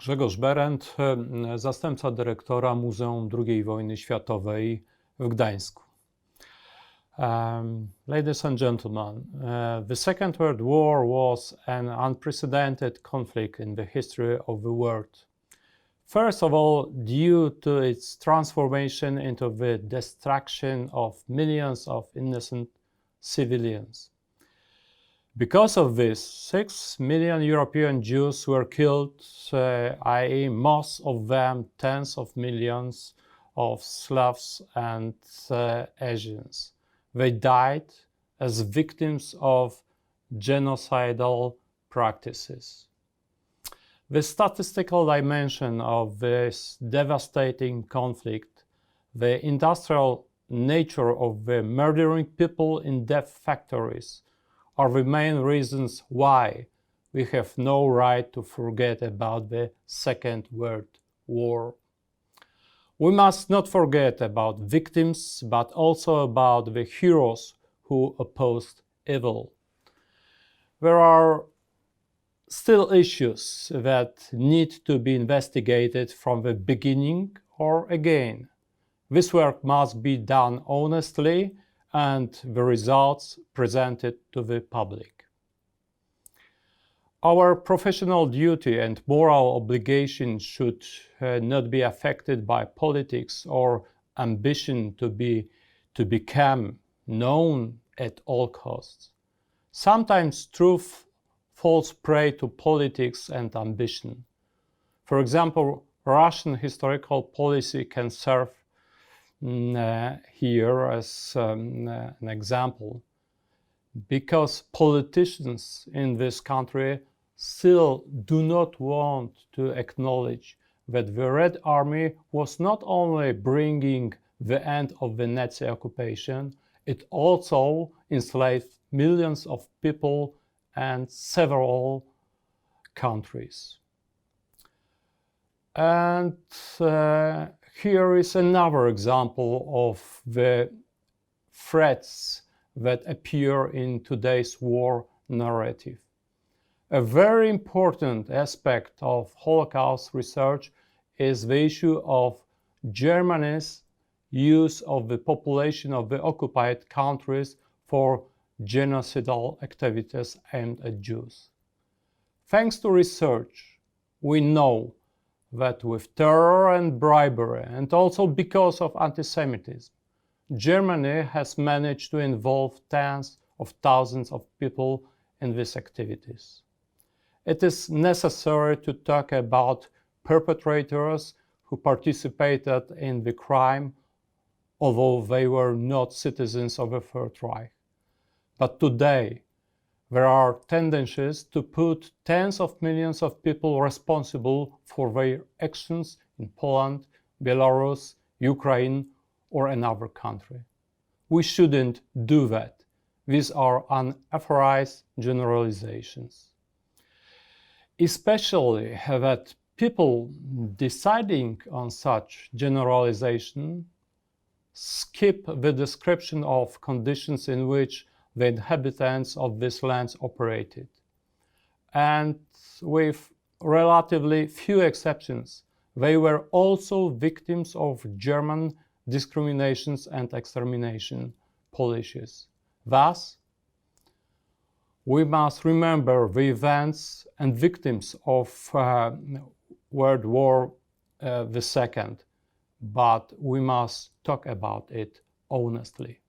Grzegorz Berendt, zastępca dyrektora Muzeum II Wojny Światowej w Gdańsku. Ladies and gentlemen, the Second World War was an unprecedented conflict in the history of the world. First of all, due to its transformation into the destruction of millions of innocent civilians. Because of this, 6 million European Jews were killed, i.e. most of them tens of millions of Slavs and Asians. They died as victims of genocidal practices. The statistical dimension of this devastating conflict, the industrial nature of the murdering people in death factories, are the main reasons why we have no right to forget about the Second World War. We must not forget about victims, but also about the heroes who opposed evil. There are still issues that need to be investigated from the beginning or again. This work must be done honestly and the results presented to the public. Our professional duty and moral obligation should not be affected by politics or ambition to become known at all costs. Sometimes truth falls prey to politics and ambition. For example, Russian historical policy can serve here as an example, because politicians in this country still do not want to acknowledge that the Red Army was not only bringing the end of the Nazi occupation, it also enslaved millions of people and several countries. And here is another example of the threats that appear in today's war narrative. A very important aspect of Holocaust research is the issue of Germany's use of the population of the occupied countries for genocidal activities aimed at Jews. Thanks to research, we know that with terror and bribery, and also because of anti-Semitism, Germany has managed to involve tens of thousands of people in these activities. It is necessary to talk about perpetrators who participated in the crime, although they were not citizens of the Third Reich. But today, there are tendencies to put tens of millions of people responsible for their actions in Poland, Belarus, Ukraine, or another country. We shouldn't do that. These are unauthorized generalizations. Especially that people deciding on such generalization skip the description of conditions in which the inhabitants of these lands operated. And with relatively few exceptions, they were also victims of German discriminations and extermination policies. Thus, we must remember the events and victims of World War II, but we must talk about it honestly.